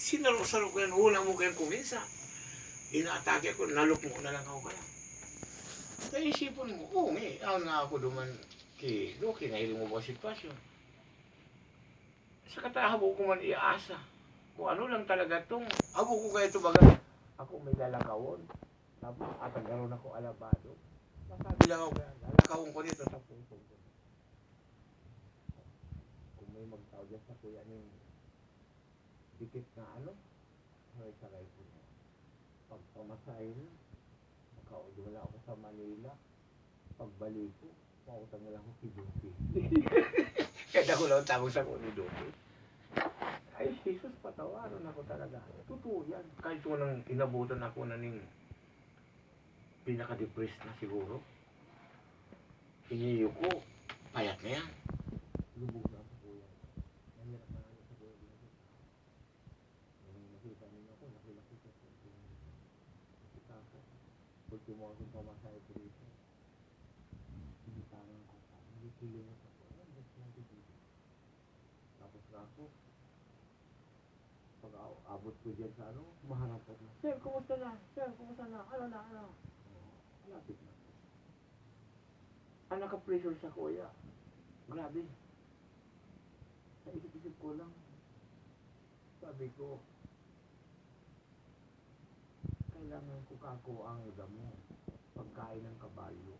sinalo-salo ko yan, wala mo kayang kumisa. Inaatake ko, nalok mo na lang ako kaya. Kaya isipon mo, oo nga, ako nga ako duman kay Loki, nahiling mo ba sitwasyon? Sa katahabo ko man iaasa. Kung ano lang talaga tong, abo ko kaya ito baga. Ako may lalakawon. Tapos atagaroon ako alabado. Masabi lang ako kaya, lalakawon ko dito sa puso ko. Kung may magtawag sa kuya ng dikit na ano, sakay ko na. Pag pamasahin, makaudula ako sa Manila. Pagbalik ko, pautang na lang ako si Dupi. Kaya ako lang tawag sa kuya ni Dupi. Ay, Jesus, patawaran ako talaga. Totoo yan. Kahit ko nang inabutan ako na ning pinaka-depressed na siguro. Iniyo ko, payat na yan. Lubog na ako kuya. Nahirap na ako sa kuya. Nung nakita niyo ako, nakilaki ko sa kuya. Nakita ko. Ultimo ako pamasahe ko dito. Hindi tanong ko pa. Hindi kiling ako. Tapos na ako. Pag-abot ko dyan sa ano, maharap ako. Sir, kumusta na? Sir, kumusta na? Ano na, ano? Lapit na. Naka-pressure sa kuya. Grabe. Sa isip-isip ko lang. Sabi ko, kailangan ko kako ang damo. Pagkain ng kabayo.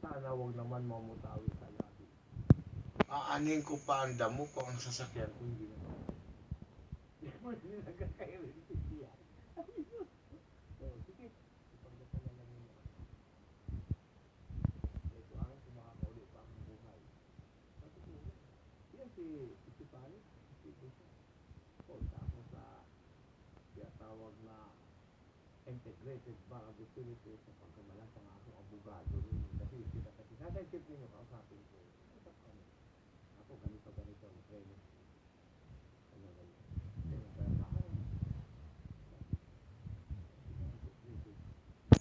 Sana wag naman mamutawi sa labi. Aanin ko pa ang damo kung ang sasakyan ko hindi naman. Hindi nagkakairin siya. Sige. Ipagdasal na lang yun. Ito ang kumakauli pa ang buhay. Matutulog. Yan si Isipani. Punta ako sa tawag na integrated barability sa pagkamalas ng aking abogado. Kasi sinasensip ninyo kausapin ko. Ako ganito training.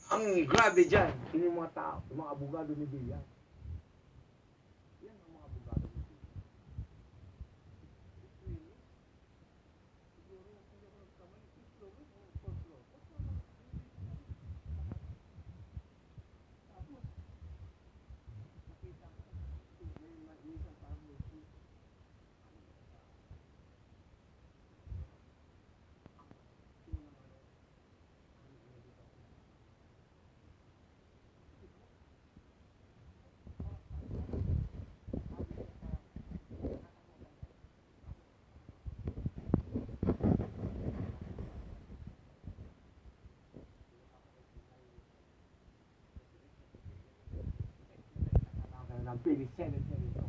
Ang grabe dyan, yung mga tao, yung mga abogado ni Villa. Yan ang mga abogado ni Villa. Siguro, kung ako nagkamay, floor o 4 floor. Tapos, nakita ko, may isang parang multi. Ng Philly Senate ito.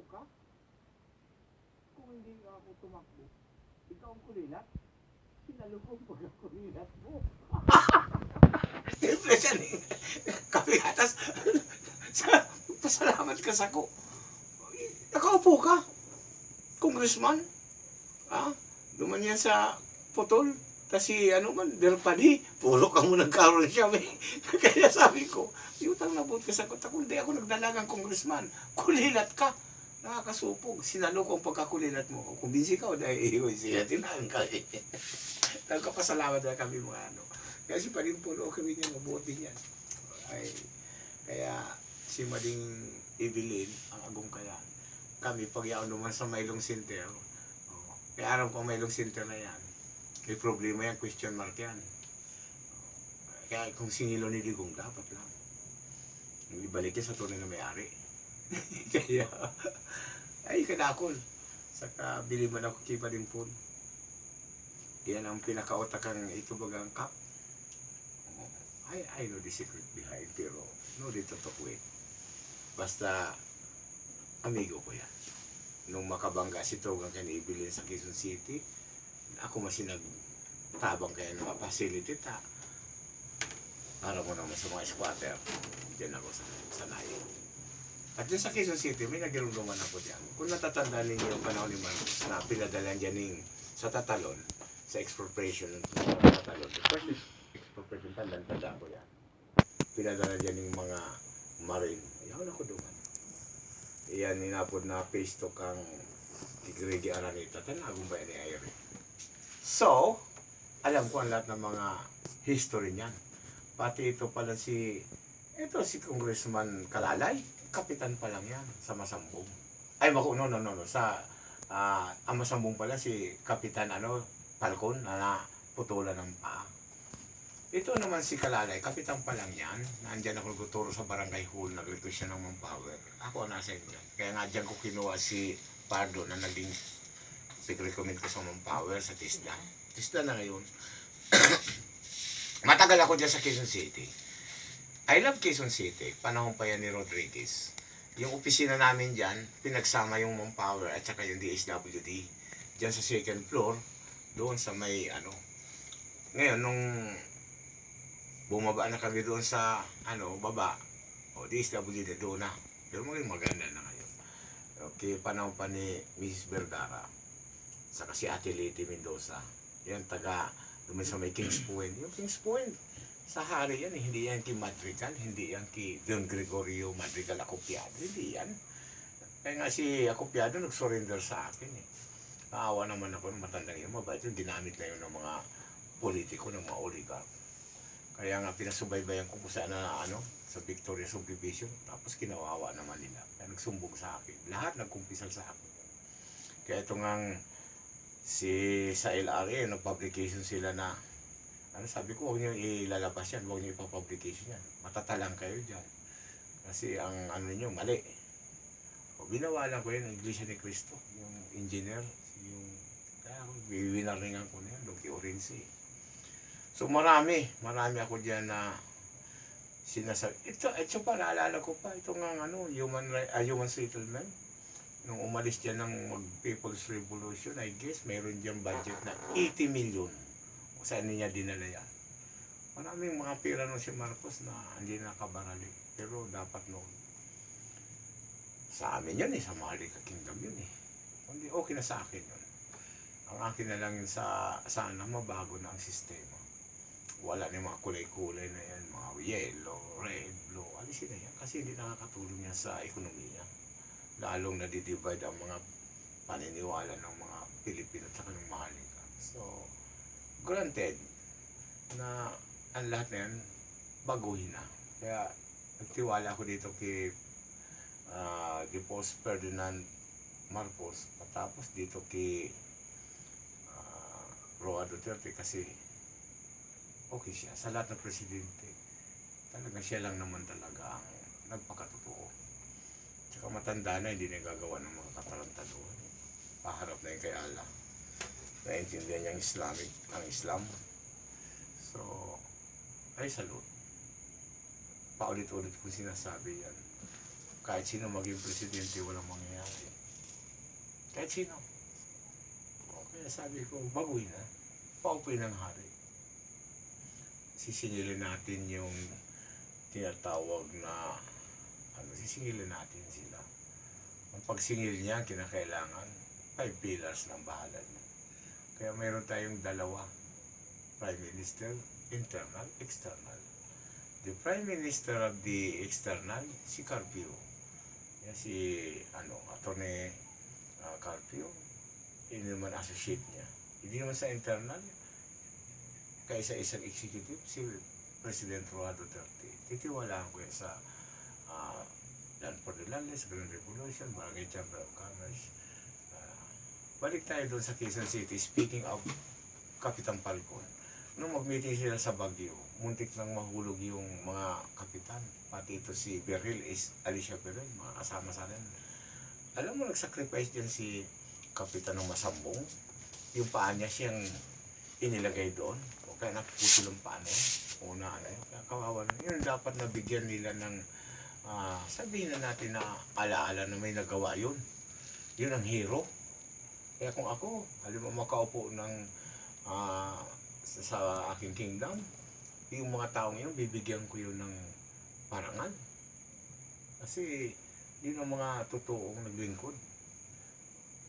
ka? Kung hindi ako tumakbo, ikaw ang kulilat? Sinalubong pagkakulilat mo. Siyempre siya ni kapigatas. Pasalamat ka sa ko. Nakaupo ka. Congressman. Ah, duman yan sa putol. Kasi ano man, derpadi. Puro ka mo nagkaroon siya. May. Kaya sabi ko, utang nabot ka sa ko. Kundi ako nagdalagang congressman. Kulilat ka. Nakakasupog. Sinalo ko ang pagkakulilat mo. Kung busy ka o dahil iiwan siya, tinahan ka eh. Nagkapasalamat na kami mga ano. Kasi pa rin pulo kami niya, mabuti niyan. Ay, kaya si Mading Evelyn, ang agong kaya, kami pag yaon naman sa Maylong Center, kaya aram ko Maylong Center na yan, may problema yan, question mark yan. Kaya kung sinilo ni Digong, dapat lang. Ibalik yan sa tunay na may-ari. Kaya, ay kadakol. Saka bili man ako kipa din po. Yan ang pinakautakang ito bagang kap. I know the secret behind, pero no dito to quit. Basta, amigo ko yan. Nung makabangga si Togang kaniibilin sa Quezon City, ako masinagtabang kaya ng facility ta. Para mo naman sa mga squatter, dyan ako sa nayo. At dyan sa Quezon City, may nagirunduman ako dyan. Kung natatanda ninyo yung panahon ni Marcos na pinadalan dyan sa Tatalon, sa expropriation ng Tatalon. The first is expropriation, tanda ko yan. Pinadala dyan yung mga marine. Ayaw ako duman. Iyan, ninapod na phase 2 kang Tigrigi Aranita. Tanagong ba yan ni Ayri? So, alam ko ang lahat ng mga history niyan. Pati ito pala si Congressman Kalalay. Kapitan pa lang yan sa Masambong. Ay, no. Sa ang Masambong pala si Kapitan Falcon na putulan ng paa. Ito naman si Kalalay, kapitan pa lang yan. Nandyan ako nagtuturo sa barangay hall, nag-request siya ng manpower. Ako nasa inyo. Kaya nga dyan ko kinuha si Pardo na naging pag-recommend ko sa manpower sa TISDA. TISDA na ngayon. Matagal ako dyan sa Quezon City. I love Quezon City. Panahon pa yan ni Rodriguez. Yung opisina namin dyan, pinagsama yung manpower at saka yung DSWD. Dyan sa second floor, doon sa may Ngayon, nung bumaba na kami doon sa baba, DSWD doon na. Pero maganda na ngayon. Okay, panahon pa ni Mrs. Vergara. Saka si Ate Liti Mendoza. Yan, taga doon sa may Kings Point. Yung Kings Point, sa hari yan, hindi yan kay Madrigal, hindi yan kay Don Gregorio Madrigal Acopiado, hindi yan. Kaya nga si Acopiado nag-surrender sa akin eh. Naawa naman ako ng matandang yun, mabait yung ginamit na yun ng mga politiko, ng mga oligarch. Kaya nga pinasubaybayan ko sa sa Victoria Subdivision, tapos kinawawa naman nila. Kaya nagsumbong sa akin. Lahat nagkumpisal sa akin. Kaya ito ngang sa LRA, nag-publication sila na sabi ko, huwag niyo ilalabas yan, huwag niyo ipapublication yan. Matatalang kayo dyan. Kasi ang niyo, mali. Binawalan ko yun, ang Iglesia ni Cristo, yung engineer, kaya winarningan ko na yan, Loki Orense. So marami ako dyan na sinasabi. Ito pa, naalala ko pa, ito nga human settlement. Nung umalis dyan ng People's Revolution, I guess, mayroon dyan budget na 80 million. Saan niya dinala yan? Maraming mga pera nung si Marcos na hindi nakabarali. Pero dapat noon. Sa amin yun sa Maharlika Kingdom yun Hindi okay na sa akin yun. Ang akin na lang yun sana mabago na ang sistema. Wala na yung mga kulay-kulay na yan, mga yellow, red, blue, alisin na yan. Kasi hindi nakakatulong yan sa ekonomiya. Lalong nadidivide ang mga paniniwala ng mga Pilipino at saka ng Maharlika. So, granted na ang lahat na yan baguhin na. Kaya nagtiwala ako dito kay Depost Ferdinand Marcos matapos dito kay Roa Duterte kasi okay siya. Sa lahat ng presidente talaga siya lang naman talaga ang nagpakatotoo. Tsaka matanda na, hindi na gagawa ng mga katarantaduhan. Paharap na yun kay Allah. Naintindihan niya ang Islam. So, ay salute. Paulit-ulit kong sinasabi yan. Kahit sino maging presidente, walang mangyayari. Kahit sino. O, kaya sabi ko, baguhin na. Paupuin ng hari. Sisingilin natin yung tinatawag na sisingilin natin sila. Ang pagsingil niya, kinakailangan 5 pillars ng bahala niya. Kaya mayroon tayong dalawa. Prime Minister, internal, external. The Prime Minister of the external, si Carpio. Yan si, Atty. Carpio. Hindi naman associate niya. Hindi naman sa internal. Kaisa-isang executive, si President Roa Duterte. Titiwalaan ko yan sa Land for the Landless, Green Revolution, Barangay Chamber of Commerce. Balik tayo doon sa Quezon City. Speaking of Kapitan Falcon, nung mag-meeting sila sa Baguio, muntik nang mahulog yung mga kapitan. Pati ito si Beril, Alicia Beril, mga kasama sa rin. Alam mo, nag-sacrifice dyan si Kapitan ng Masambong. Yung paa niya siyang inilagay doon. O kaya naputol ang paa niya. Una, kaya kawawa na. Yun dapat nabigyan nila ng, sabihin na natin na alaala na may nagawa yun. Yun ang hero. Kaya kung ako, alam mo, makaupo ng sa aking kingdom, yung mga taong yun, bibigyan ko yun ng parangal. Kasi yun ang mga totoong naglingkod.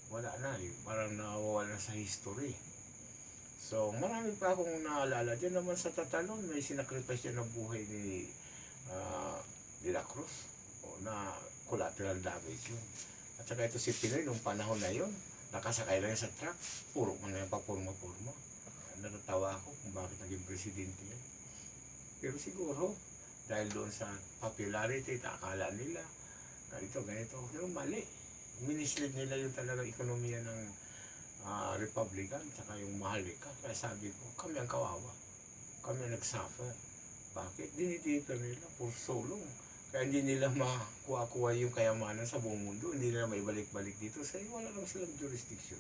Wala na eh, parang nawawala sa history. So marami pa akong naalala. Diyan naman sa Tatalon, may sinakripisyo siya ng buhay ni De La Cruz, na collateral damage yun. At saka ito si Pinoy, nung panahon na yun, nakasakay lang sa truck, puro man na yung papurma-purma. Natatawa ako kung bakit naging presidente yan. Pero siguro, dahil doon sa popularity, akala nila, ganito. Pero mali. Minislead nila yung talagang ekonomiya ng Republican, tsaka yung mahalika. Kaya sabi ko, kami ang kawawa. Kami ang nagsuffer. Bakit? Dinitipan nila for so long. Kaya hindi nila makuha-kuha yung kayamanan sa buong mundo. Hindi nila maibalik-balik dito. Sa wala lang silang jurisdiction.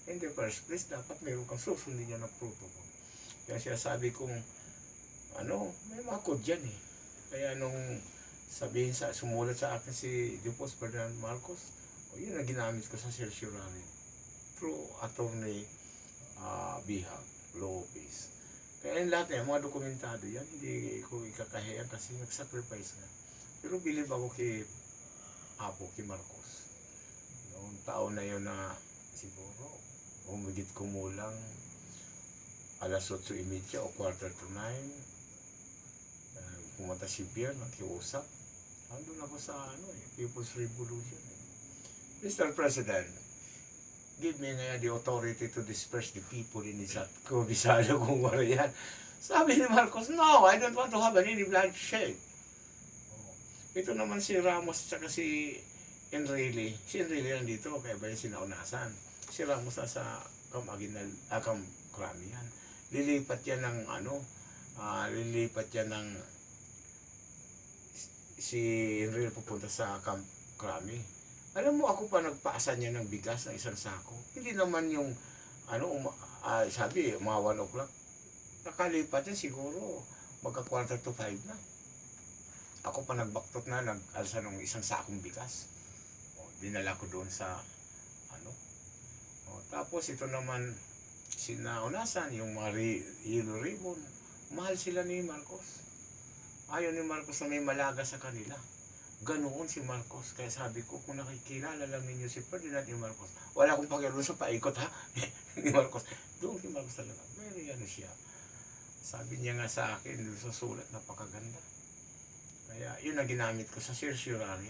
In the first place, dapat mayroon kang susundin niya ng protocol. Kaya siya sabi kong, may mga code dyan eh. Kaya nung sumulat sa akin si Depos Ferdinand Marcos, yun ang ginamit ko sa certiorari through Atty. Bihag, Lopez. Kaya yung lahat yan, mga dokumentado yan, hindi ko ikakahiyan kasi nag-sacrifice nga. Pero bilib ako kay Marcos. Noong taon na yun na siguro, humigit kumulang alas 8:30 o 8:45, pumunta si Pierre, nakiusap. Andun ako sa People's Revolution. Mr. President, give me nga the authority to disperse the people in Isat Bisaya kung wala yan. Sabi ni Marcos, no, I don't want to have any bloodshed. Ito naman si Ramos at si Enrile. Si Enrile nandito, kaya ba yung sinaunasan? Si Ramos sa Camp Crame yan. Lilipat yan ng si Enrile pupunta sa Camp Crame. Alam mo, ako pa nagpaasa niya ng bigas ng isang sako. Hindi naman yung sabi, mga 1 o'clock. Nakalipat yan siguro magka 4:45 na. Ako pa nagbaktot na, nag-alsa ng isang sakong bigas. Dinala ko doon sa tapos ito naman sinaunasan yung mga yellow ribbon. Mahal sila ni Marcos. Ayaw ni Marcos na may malaga sa kanila. Ganoon si Marcos. Kaya sabi ko, kung nakikilala lang ninyo si Ferdinand Marcos, wala akong pakialam sa paikot ha ni Marcos. Doon si Marcos talaga. Very siya. Sabi niya nga sa akin, doon sa sulat, napakaganda. Kaya yun ang ginamit ko sa certiorari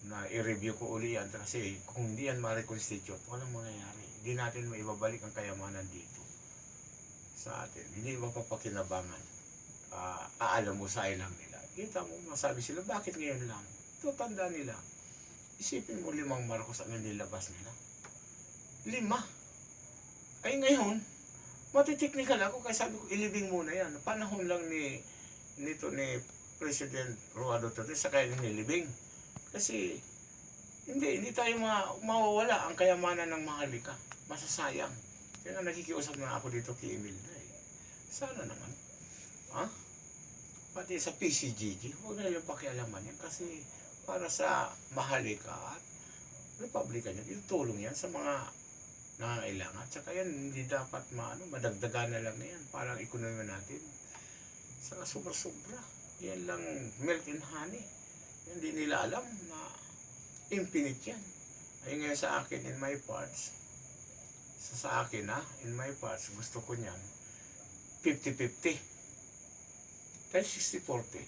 na i-review ko uli yan kasi kung hindi yan ma-reconstitute, walang mangyayari. Hindi natin maibabalik ang kayamanan dito sa atin. Hindi mapapakinabangan. Aalam mo sa ilang nila. Kita mo, masabi sila, bakit ngayon lang? Ito, tanda nila. Isipin mo 5 Marcos ang nilabas nila. 5. Ay ngayon, matiteknikal ako kaya sabi ko, ilibing muna yan. Panahon lang ni President Roa Duterte sa kaya nilibing. Kasi hindi tayo mawawala ang kayamanan ng mahalika. Masasayang. Kaya nakikiusap na ako dito kay Imelda eh. Sana naman. Pati sa PCGG, huwag na yung pakialaman yan kasi para sa mahalika at Republican yan. Itutulong yan sa mga nangangailangan. Tsaka yan, hindi dapat madagdagan na lang na yan. Parang ekonomiya natin. Saka sobra-sobra. Yan lang milk and honey. Hindi nila alam na infinite yan. Ay ngayon sa akin, in my parts, sa akin in my parts, gusto ko niyan, 50-50. Dahil 60-40.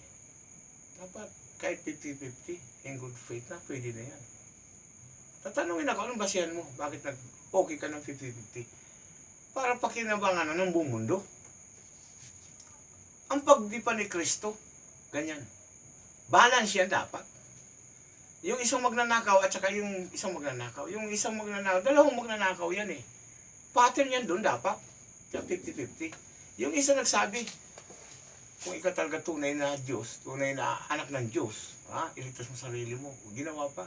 Dapat kahit 50-50, in good faith na, pwede na yan. Tatanungin ako, anong basihan mo? Bakit nag-okay ka ng 50-50? Para pakinabangan ng buong mundo. Ang pagdipa ni Kristo, ganyan. Balance yan dapat. Yung isang magnanakaw at saka yung isang magnanakaw. Yung isang magnanakaw, dalawang magnanakaw yan eh. Pattern yan doon dapat. Yung 50-50. Yung isa nagsabi, kung ikaw talaga tunay na Diyos, tunay na anak ng Diyos, iligtas mo sarili mo. Ginawa pa.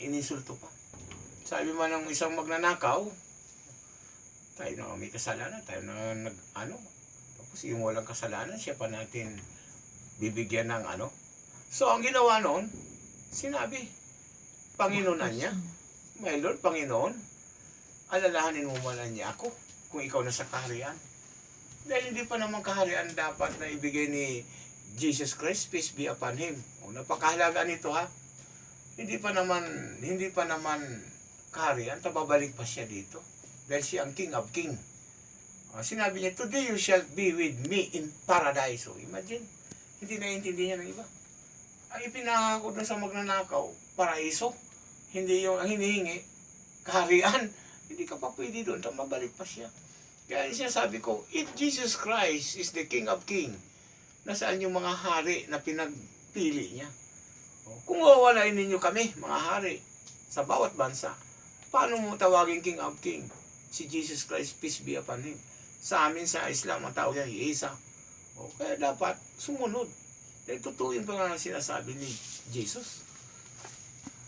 Inisulto pa. Sabi man ng isang magnanakaw, tayo na may kasalanan, tayo na tapos yung walang kasalanan, siya pa natin bibigyan ng So, ang ginawa noon, sinabi, Panginoonan niya, my Lord, Panginoon, alalahanin mo man niya ako kung ikaw nasa kaharian. Dahil hindi pa naman kaharian dapat na ibigay ni Jesus Christ, peace be upon Him. Napakahalaga nito Hindi pa naman kaharian, babalik pa siya dito. Dahil siya ang King of King. Sinabi niya, today you shall be with me in paradise. So, imagine, hindi naiintindihan ng iba. Ang ipinangako doon sa magnanakaw, paraiso. Hindi yung ang hinihingi, kaharian. Hindi ka pa pwede doon, mabalik pa siya. Kaya siya sabi ko, if Jesus Christ is the King of King, nasaan yung mga hari na pinagpili niya? Kung wawalain ninyo kami, mga hari, sa bawat bansa, paano mo tawagin King of King? Si Jesus Christ, peace be upon Him. Sa amin, sa Islam, ang tawag niya, Isa. Kaya dapat sumunod. Dahil totoo yung mga sinasabi ni Jesus.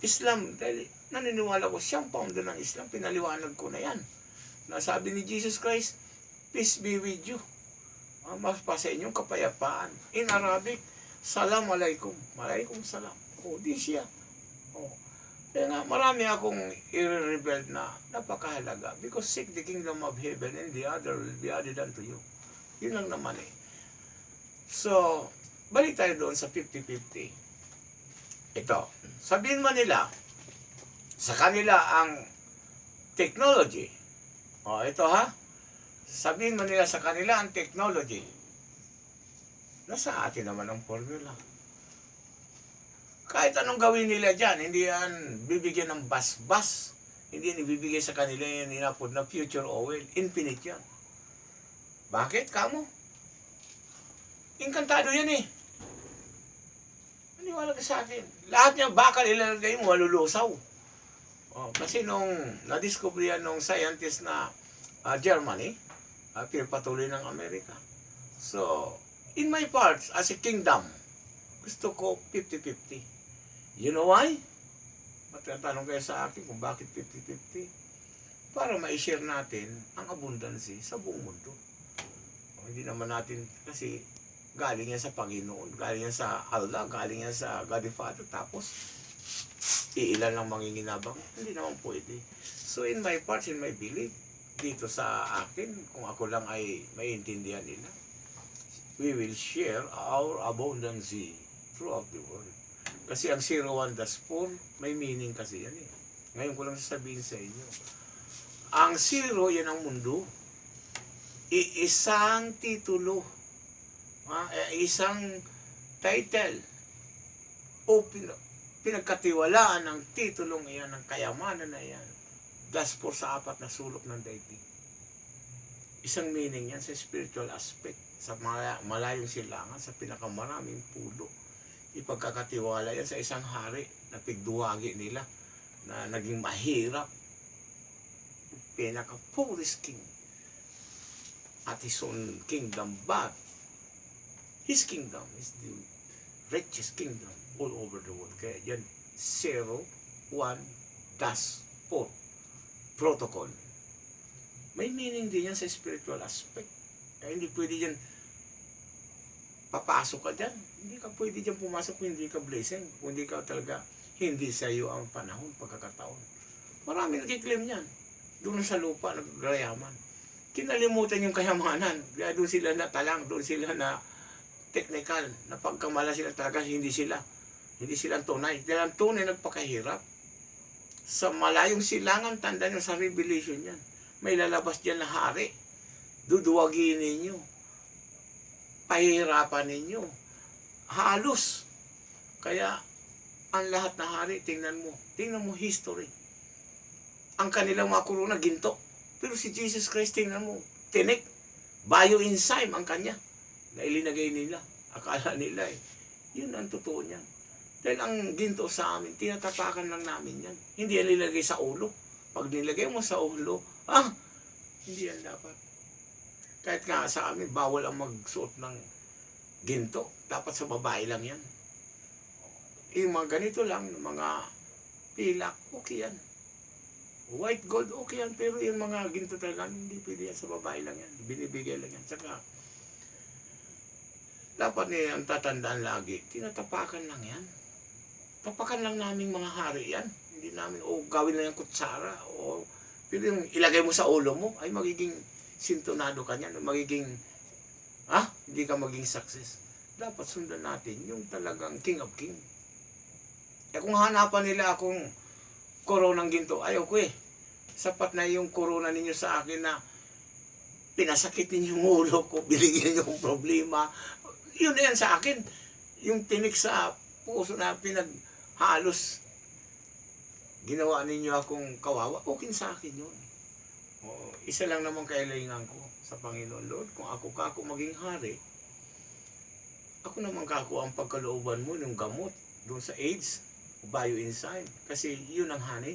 Islam, dahil naniniwala ko, siyang founder ng Islam, pinaliwanag ko na yan. Nasabi ni Jesus Christ, peace be with you. Mas pa sa inyong kapayapaan. In Arabic, salam alaikum. Alaikum salam. Di siya. Kaya nga, marami akong i-rebel na napakahalaga. Because seek the kingdom of heaven and the other will be added unto you. Yun lang naman So, balik tayo doon sa 50-50. Ito, sabihin mo nila, sa kanila ang technology. Ito sabihin mo nila sa kanila ang technology. Nasa atin naman ang formula. Kahit anong gawin nila dyan, hindi yan bibigyan ng bas-bas. Hindi yan ibibigay sa kanila yan inapod na future oil. Infinite yan. Bakit, kamo? Inkantado yan Maniwala ka sa akin. Lahat niya bakal ilalagay mo, malulusaw. Kasi nung na-discover yan nung scientist na Germany, pinapatuloy ng Amerika. So, in my parts, as a kingdom, gusto ko 50-50. You know why? Matatanong kayo sa akin kung bakit 50-50. Para ma-share natin ang abundance sa buong mundo. Hindi naman natin, kasi galing yan sa Panginoon, galing yan sa Allah, galing yan sa God the Father, tapos iilan lang manginginabang. Hindi naman pwede. So in my parts, in my belief, dito sa akin, kung ako lang ay maiintindihan nila, we will share our abundance throughout the world. Kasi ang 01-4, may meaning kasi yan Ngayon ko lang sasabihin sa inyo. Ang 0, yan ang mundo. Isang titulo. Isang title. O pinagkatiwalaan ng titulong iyan, ng kayamanan na yan. +4 sa 4 na sulok ng daigdig. Isang meaning yan sa spiritual aspect. Sa malayong silangan, sa pinakamaraming pulo. Ipagkakatiwala yan sa isang hari na pigduwagi nila na naging mahirap. Pinaka-poorest king at his own kingdom, but his kingdom is the richest kingdom all over the world. Kaya yan 0-1-4 protocol. May meaning din yan sa spiritual aspect. Kaya hindi pwede yan papasok ka dyan. Hindi ka pwede dyan pumasok kung hindi ka blessing. Kung hindi ka talaga hindi sa iyo ang panahon, pagkakataon. Marami nagkiklaim yan. Doon sa lupa, naglayaman. Kinalimutan yung kayamanan. Kaya doon sila natalang, doon sila na technical, na pagkamala sila talaga, hindi sila tunay. Dahil ang tunay nagpakahirap. Sa malayong silangan, tanda nyo sa Revelation yan. May lalabas dyan na hari. Duduwagin ninyo. Pahihirapan ninyo. Halos. Kaya, ang lahat na hari, tingnan mo history. Ang kanilang mga corona, ginto. Pero si Jesus Christ, tingnan mo, tinik. Bioenzyme ang kanya. Na ilinagay nila. Akala nila yun ang totoo niyan. Dahil ang ginto sa amin, tinatapakan lang namin yan. Hindi yan nilagay sa ulo. Pag nilagay mo sa ulo, hindi yan dapat. Kahit nga sa amin, bawal ang magsuot ng ginto. Dapat sa babae lang yan. Yung mga ganito lang, mga pilak, okay yan. White gold, okay yan. Pero yung mga ginto talaga, hindi pwede yan, sa babae lang yan. Binibigay lang yan. Tsaka, dapat ang tatandaan lagi, tinatapakan lang yan. Tapakan lang naming mga hari yan. Hindi namin, gawin lang yung kutsara. Pero yung ilagay mo sa ulo mo, ay magiging sintonado ka niyan. Magiging, hindi ka maging success. Dapat sundan natin yung talagang king of king. Kung hanapan nila akong koronang ginto, ayaw ko Sapat na yung corona ninyo sa akin na pinasakit ninyo yung ulo ko, binigyan niyo yung problema. Yun na yan sa akin. Yung tinik sa puso na halos ginawa ninyo akong kawawa, okay sa akin yun. Isa lang naman kailangan ko sa Panginoon, Lord, kung ako maging hari, ako naman ang pagkalooban mo ng gamot doon sa AIDS, bioenzyme, kasi yun ang hani.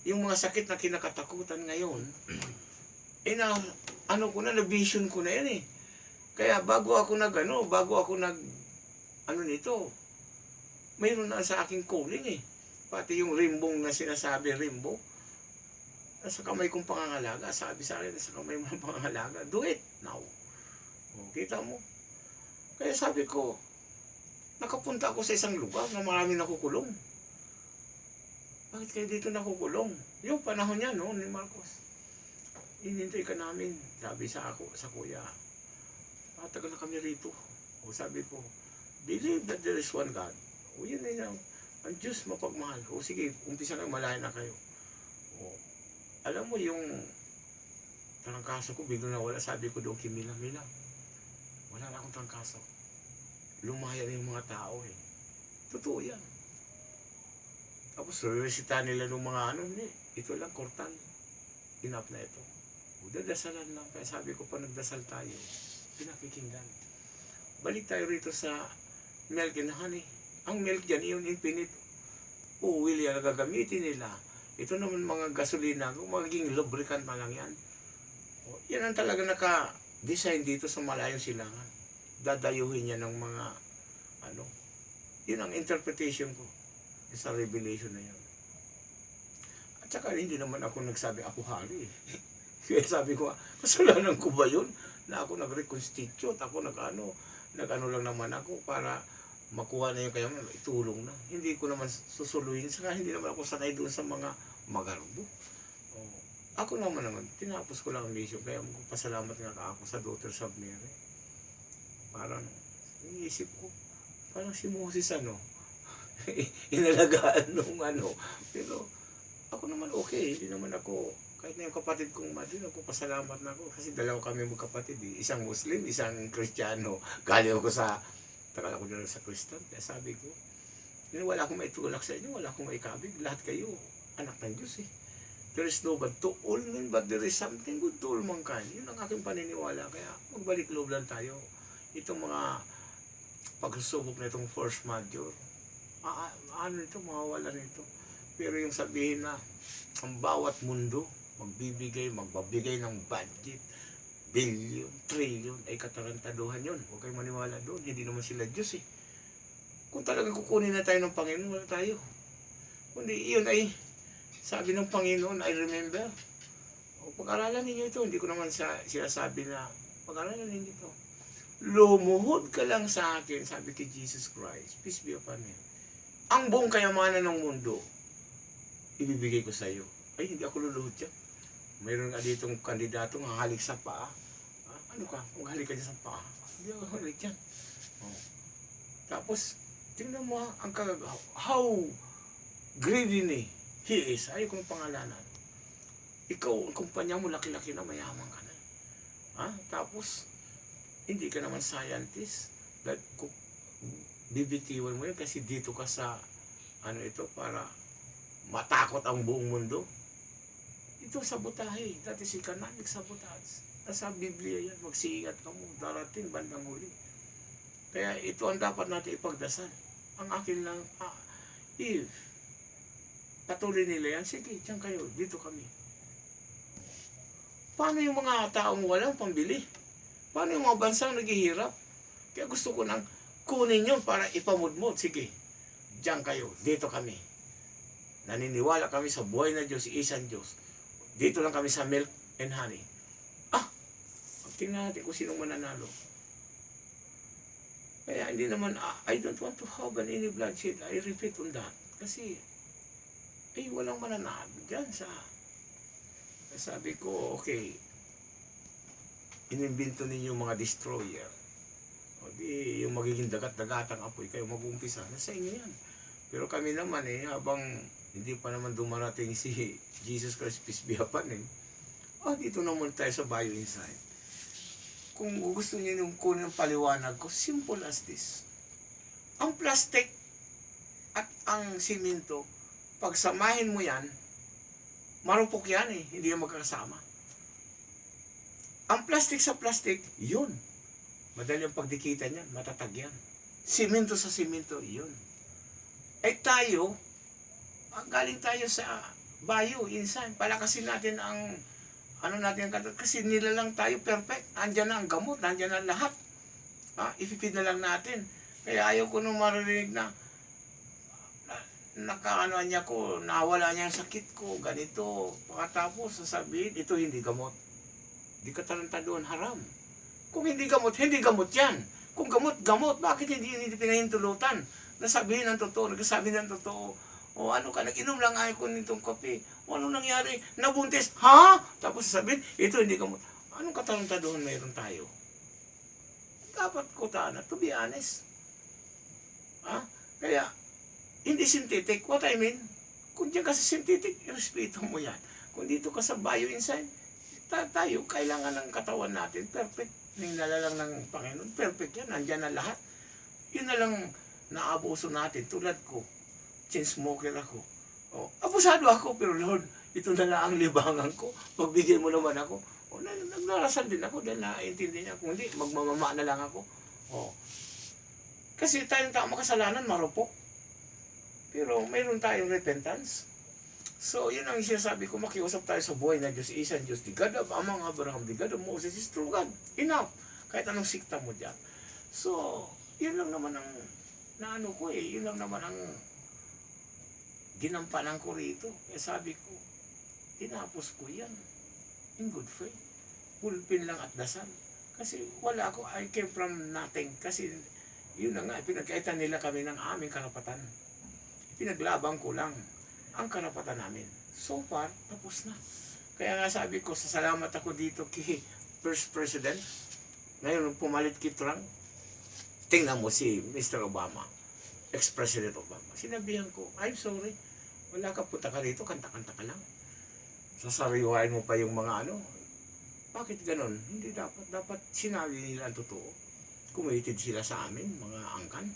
Yung mga sakit na kinakatakutan ngayon, na-vision ko na yan Kaya bago ako nito, mayroon na sa aking calling Pati yung rimbong na sinasabi, rimbo, nasa kamay kong pangangalaga. Sabi sa akin, nasa kamay mo ng pangangalaga. Do it now. Kita mo? Kaya sabi ko, nakapunta ako sa isang lugar na maraming nakukulong. Bakit kayo dito nakukulong? Yung panahon niya, ni Marcos. Inintay ka namin. Sabi sa kuya, tagal na kami rito. Sabi ko, believe that there is one God. Yun na yan. Ang Diyos mapagmahal. Sige, umpisa na malayo na kayo. Alam mo yung trangkaso ko, biglang nawala. Sabi ko doon, Mila, wala na akong trangkaso. Lumaya na yung mga tao Totoo yan. Tapos, resita nila ng mga ito lang, kortan. Enough na ito. Dadasalan lang. Kaya sabi ko, pa nagdasal tayo, pinakikinggan. Balik tayo rito sa milk and honey. Ang milk dyan, yung infinite oil yan, nagagamitin nila. Ito naman mga gasolina, magiging lubricant na lang yan. Yan ang talaga naka-design dito sa malayong silangan. Dadayuhin niya ng mga, yun ang interpretation ko sa Revelation na yan. At saka hindi naman ako nagsabi, ako hari. Kaya sabi ko, kasalanan ko ba yun? Na ako nag-reconstitute, ako nag-ano lang naman ako para makuha na yung kayamanan, itulong na. Hindi ko naman susuluhin, saka hindi naman ako sanay doon sa mga magarbo. Ako naman, tinapos ko lang ang mission, kaya pasalamat nga ako sa Daughter of Mary. Parang, iniisip ko, parang si Moses, inalagaan nung pero ako naman okay, hindi naman ako, kahit na yung kapatid kong madin, ako pasalamat na ako, kasi dalawa kami magkapatid, isang Muslim, isang Kristiyano, galing ako tagal ako dyan sa Kristan, kaya sabi ko, wala akong maitulak sa inyo, wala akong maikabig, lahat kayo, anak ng Diyos There is no bad to all men, but there is something good to all mankind. Yun ang aking paniniwala, kaya magbalik loob lang tayo. Itong mga pagsusubok na itong first module, mawawala nito. Pero yung sabihin na, ang bawat mundo, magbabigay ng budget, billion, trillion, ay katarantaduhan yun. Huwag kayong maniwala doon. Hindi naman sila Diyos Kung talagang kukunin na tayo ng Panginoon, wala tayo. Kundi iyon ay, sabi ng Panginoon, I remember. Pag-aralan ninyo ito, hindi ko naman sinasabi na, pag-aralan ninyo ito. Lumuhod ka lang sa akin, sabi kay Jesus Christ, peace be upon him. ang buong kayamanan ng mundo, ibibigay ko sa iyo. Ay, hindi ako luluhod yan. Mayroon nga ditong kandidato nga halik sa paa. Ano ka? Kung halik ka dyan sa paa. Hindi ako halik yan. Oh. Tapos, tingnan mo ang how greedy ni he is. Ayaw kong pangalanan. Ikaw, ang kumpanya mo, laki-laki na, mayaman ka na. Tapos, hindi ka naman scientist. Bibitiwan mo yun kasi dito ka sa, para matakot ang buong mundo. Ito sabotahe. That is economic sabotage. Nasa Biblia yan. Magsiingat ka mo. Darating bandang huli. Kaya ito ang dapat natin ipagdasal. Ang akin lang, if patuloy nila yan, sige, diyan kayo. Dito kami. Paano yung mga taong walang pambili? Paano yung mga bansang naghihirap? Kaya gusto ko nang kunin yun para ipamudmod. Sige, diyan kayo. Dito kami. Naniniwala kami sa buhay na Diyos, isang Diyos. Dito lang kami sa milk and honey. Tingnan natin kung sino mananalo. Kaya hindi naman, I don't want to have any bloodshed. I repeat on that. Kasi, walang mananalo dyan sa... Sabi ko, okay, inimbento ninyo mga destroyer. O di, yung magiging dagat-dagatang apoy, kayo mag-uumpisa. Nasa inyo yan. Pero kami naman habang hindi pa naman dumarating si Jesus Christ, peace be upon him, dito naman tayo sa Bio Insight. Kung gusto niyo yung kunin ang paliwanag ko, simple as this. Ang plastic at ang simento, pag samahin mo yan, marupok yan hindi yan magkakasama. Ang plastic sa plastic, yun. Madali ang pagdikitan yan, matatag yan. Simento sa simento, yun. Tayo, galing tayo sa Bio Insight, palakasin natin ang natin kasi nilalang tayo perfect. Andyan na ang gamot, andyan na lahat. Ipipid na lang natin. Kaya ayaw ko nung maririnig na niya ko, nawala niya ang sakit ko, ganito. Pagkatapos, sasabihin, ito hindi gamot. Hindi ka tarantaduhan, haram. Kung hindi gamot yan. Kung gamot, bakit hindi pinahintulutan? Nasabihin ng totoo, nagsasabi ng totoo. Nag-inom lang ayaw ko nitong kape. Anong nangyari? Nabuntis. Ha? Tapos sasabihin, ito hindi gamot. Anong katarantaduhan mayroon tayo? Dapat ko to be honest. Kaya, hindi synthetic. What I mean, kung diyan ka sa synthetic, irespeto mo yan. Kung dito ka sa Bio Insight, tayo, kailangan ng katawan natin, perfect. Ningala lang ng Panginoon, perfect yan. Nandyan na lahat. Yun na lang naabuso natin, tulad ko. Chain smoker ako. Abusado ako, pero Lord, ito na lang ang libangan ko. Pagbigyan mo naman ako. Nagnarasal din ako dahil naiintindi niya. Kung hindi, magmamama na lang ako. Kasi tayong tao makasalanan, marupok. Pero mayroon tayong repentance. So, yun ang sinasabi ko, makiusap tayo sa buhay na Diyos, isang Diyos. The God of Amang Abraham, the God of Moses is true God. Enough. Kahit anong sikta mo dyan. So, yun lang naman ang yun lang naman ang ginampanan ko rito. Sabi ko, tinapos ko yan. In good faith. Pulpin lang at dasal. Kasi wala ako, I came from nothing. Kasi yun na nga, pinagkaitan nila kami ng aming karapatan. Pinaglaban ko lang ang karapatan namin. So far, tapos na. Kaya nga sabi ko, sasalamat ako dito kay First President. Ngayon, pumalit kay Trump. Tingnan mo si Mr. Obama. Ex-President Obama. Sinabihan ko, I'm sorry. Wala ka, punta ka rito, kanta-kanta ka lang. Sasariwain mo pa yung mga Bakit ganon? Hindi dapat. Dapat sinabi nila ang totoo. Committed sila sa amin, mga angkan.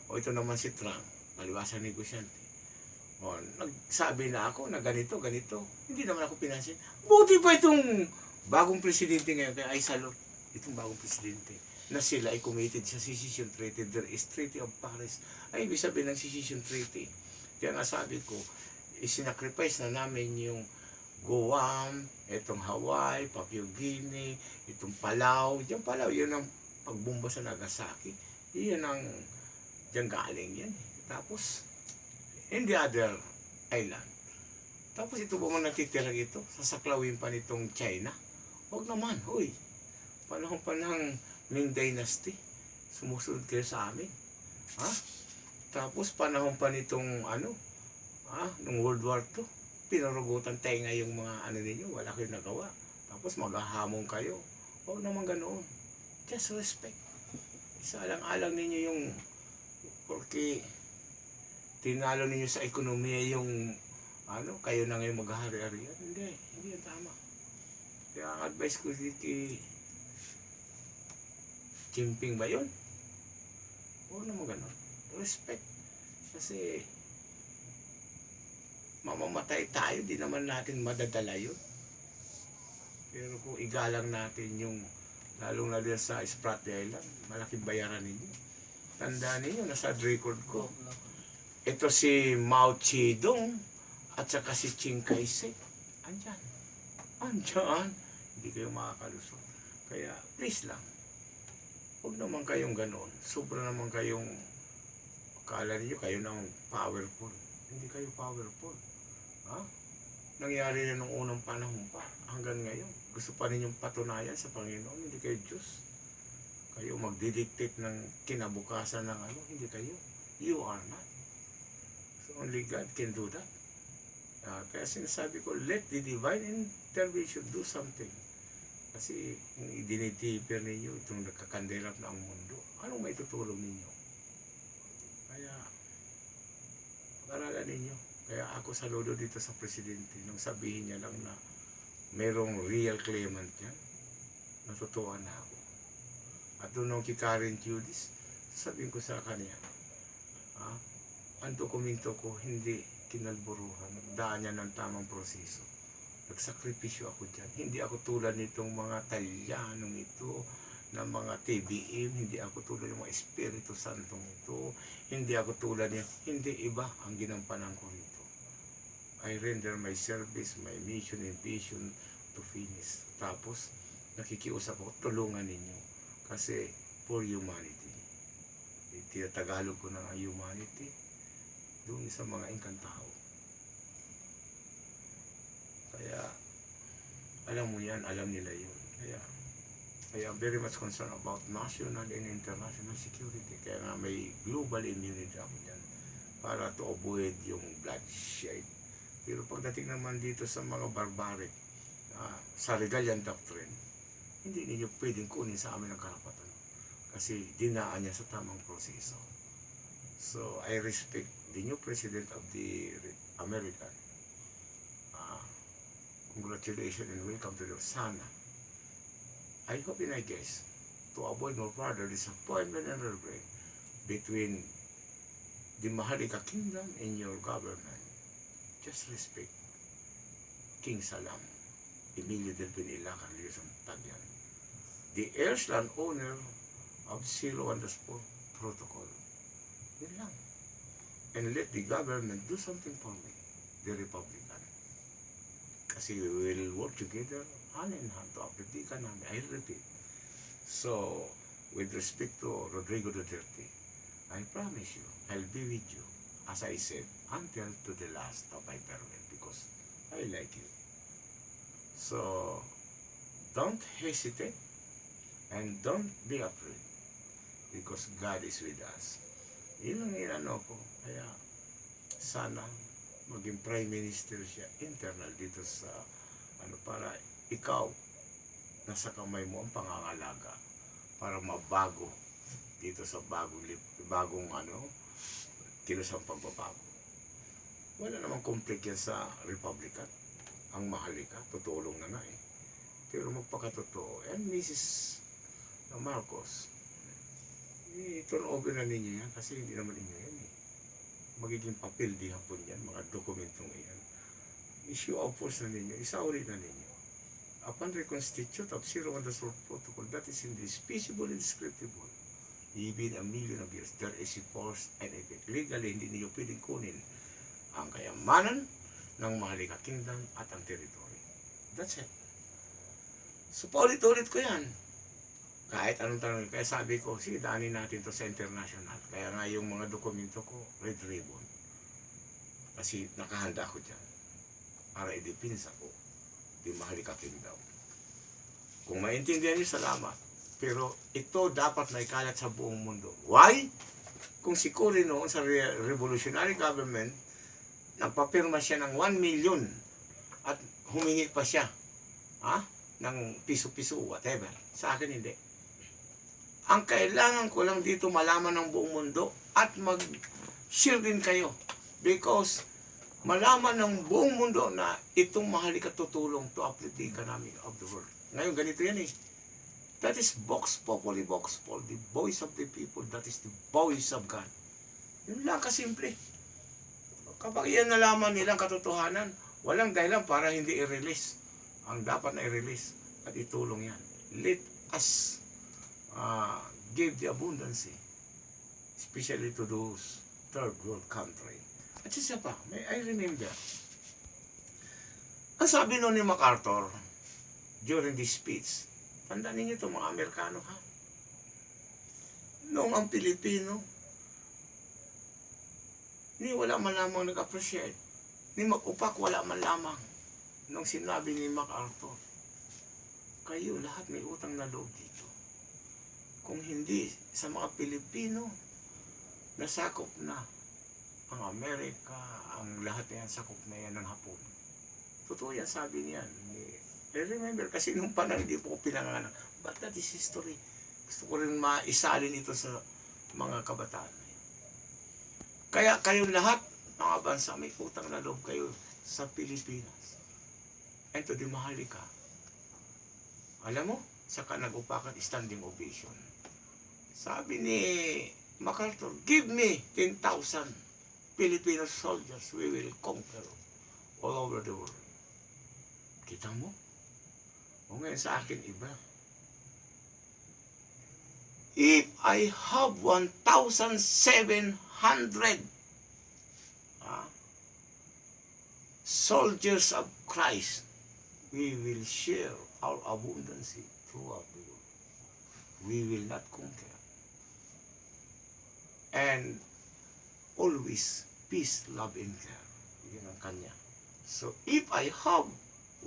Ito naman si Trump, maliwasang negosyante. Nagsabi na ako na ganito. Hindi naman ako pinansin. Buti pa itong bagong presidente ngayon, kaya I salute itong bagong presidente, na sila ay committed sa Secession Treaty. There is Treaty of Paris. Ay, ibig sabihin ng Secession Treaty. Kaya nga sabi ko, isinacrifice na namin yung Guam, itong Hawaii, Papua Guinea, itong Palau. Diyan Palau, yun ang pagbomba sa Nagasaki. Yun ang diyan galing yan. Tapos, in the other island. Tapos ito ba man natitira ito? Sasaklawin pa nitong China? Huwag naman, huy. Panahon pa ng Ming Dynasty. Sumusunod kayo sa amin. Tapos panahon pa nitong nung World War II, pinarugutan tenga yung mga ano ninyo, wala kayong nagawa. Tapos maghahamon kayo. Huwag naman ganoon. Just respect. Isa-alang-alang ninyo yung porque tinalo ninyo sa ekonomiya yung kayo na ngayon maghahari-harian. Hindi yan tama. Kaya ang advice ko kay Jinping ba yun? Huwag naman gano'n. Respect. Kasi mamamatay tayo, di naman natin madadala yun. Pero kung igalang natin yung lalong na din sa Spratly Island, malaking bayaran ninyo. Tandaan ninyo, nasa record ko. Ito si Mao Zedong at saka si Chiang Kai-shek. Andyan. Hindi kayo makakalusot. Kaya please lang, huwag naman kayong ganoon. Sobra naman kayong akala niyo kayo nang powerful. Hindi kayo powerful. Nangyari na nung unang panahon pa hanggang ngayon. Gusto pa ninyong patunayan sa Panginoon, hindi kayo Diyos. Kayo magdidictate ng kinabukasan ng hindi kayo. You are not. So only God can do that. Kaya sinasabi ko, let the divine intervention do something. Kasi kung idinitipir ninyo itong nagkakandelap na ang mundo, anong may tutulong ninyo? Kaya, pag-aralan ninyo. Kaya ako saludo dito sa presidente nung sabihin niya lang na merong real claimant yan, natutuwa na ako. At doon nung kay Karen Judis, sabihin ko sa kanya, ang dokumento ko hindi kinalburuhan, nagdaan niya ng tamang proseso. Nagsakripisyo ako dyan. Hindi ako tulad nitong mga Talyanong ito, ng mga TBM, hindi ako tulad ng mga Espiritu Santong ito, hindi ako tulad niya, hindi iba ang ginampanan ko rito. I render my service, my mission and vision to finish. Tapos, nakikiusap ako, tulungan ninyo. Kasi, for humanity. Tinatagalog ko ng humanity doon sa mga inkantao. Kaya, alam mo yan, alam nila yun. Kaya, I am very much concerned about national and international security. Kaya nga may global immunity ako dyan para to avoid yung bloodshed. Pero pagdating naman dito sa mga barbaric, sa Regalian Doctrine, hindi ninyo pwedeng kunin sa amin ang karapatan. Kasi dinaan niya sa tamang proseso. So, I respect the new President of the American. Congratulations and welcome to the Sana. I hope and I guess to avoid no further disappointment and regret between the Maharlika Kingdom and your government. Just respect King Salam, Emilio del Pinila, Carlos Tagyan, the heirs land owner of 0 protocol. Yun lang. And let the government do something for me, the Republican. Kasi we will work together, hand in hand, to uplift ka namin. I repeat. So, with respect to Rodrigo Duterte, I promise you, I'll be with you, as I said, until to the last of my farewell, because I like you. So, don't hesitate, and don't be afraid, because God is with us. Yun ang inano ko. Kaya, sana, maging Prime Minister siya, internal dito sa, para ikaw, nasa kamay mo ang pangangalaga para mabago dito sa bagong kinusang pagbabago. Wala namang conflict yan sa Republican. Ang Maharlika, tutulong na nga eh. Pero magpakatotoo, and Mrs. Marcos, i-turn over na ninyo yan kasi hindi naman ninyo yan eh. Magiging papel di hapon yan, mga dokumentong yan. Issue of force na ninyo, isauli na ninyo. Upon reconstitute of 0 protocol, that is indispensable and descriptible. Even a million of years, there is a force and effect. Legally, hindi niyo pwedeng kunin ang kayamanan ng Maharlika Kingdom at ang territory. That's it. So, paulit-ulit ko yan. Kahit anong tanong, kaya sabi ko, sige, daanin natin to sa international. Kaya nga yung mga dokumento ko, red ribbon. Kasi nakahanda ko dyan. Para i-depends ako, di Maharlika Kingdom. Kung maintindihan niyo, salamat. Pero ito dapat na ikalat sa buong mundo. Why? kung si Cory noon sa revolutionary government, nagpapirma siya ng 1 million at humingi pa siya ng piso-piso, whatever. Sa akin hindi. Ang kailangan ko lang dito malaman ng buong mundo at mag-share din kayo because malaman ng buong mundo na itong mahalika tutulong to uplift the economy of the world. Ngayon, ganito yan eh. That is Vox Populi, Vox Populi, the voice of the people. That is the voice of God. Yun lang kasimple. Kapag iyan nalaman nilang katotohanan, walang dahilan para hindi i-release. Ang dapat na i-release at itulong yan. Let us give the abundance, especially to those third world country. At isa pa, I remember, ang sabi noon ni MacArthur during this speech, tandaan ninyo ito mga Amerikano ha, noong ang Pilipino, ni wala man lamang nag-appreciate, ni mag-upak wala man lamang, nung sinabi ni MacArthur, kayo lahat may utang na loob dito. Kung hindi sa mga Pilipino, nasakop na ang Amerika, ang lahat na yan, sakop na yan ng Hapon. Totoo yan, sabi niyan. I remember, kasi nung panahon hindi po ko pinanganak. But that is history. Gusto ko rin maisalin ito sa mga kabataan. Kaya kayong lahat, mga bansa, may utang na loob kayo sa Pilipinas. And to the Maharlika. Alam mo, saka nag-upakan standing ovation. Sabi ni MacArthur, give me 10,000 Filipino soldiers, we will conquer all over the world. Kita mo? O ngayon sa akin iba. If I have 1,700 soldiers of Christ, we will share our abundance throughout the world. We will not conquer. And always peace, love, and care. Yun ang kanya. So, if I have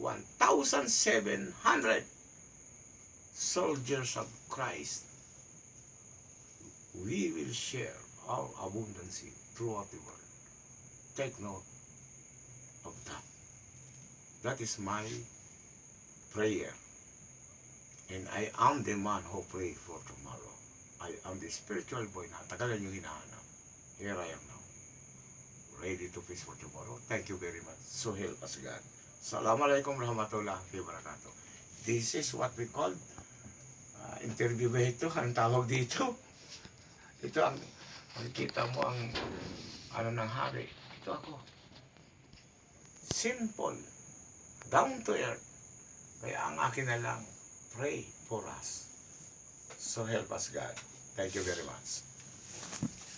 1,700 soldiers of Christ, we will share our abundance throughout the world. Take note of that. That is my prayer. And I am the man who pray for tomorrow. I am the spiritual boy na tagalan yung hinahanap. Here I am now. Ready to face for tomorrow. Thank you very much. So help us God. Assalamualaikum warahmatullahi wabarakatuh. This is what we call interview ba ito? Anong tawag dito? Ito ang makikita mo ang ano ng hari. Ito ako. Simple. Down to earth. Kaya ang akin na lang, pray for us. So help us God. Thank you very much.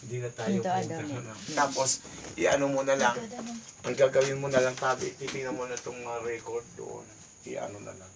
Hindi na tayo punta na. Tapos, i-ano mo na lang. Ang gagawin mo na lang, tabi. Titingnan mo na itong record doon. I-ano na lang.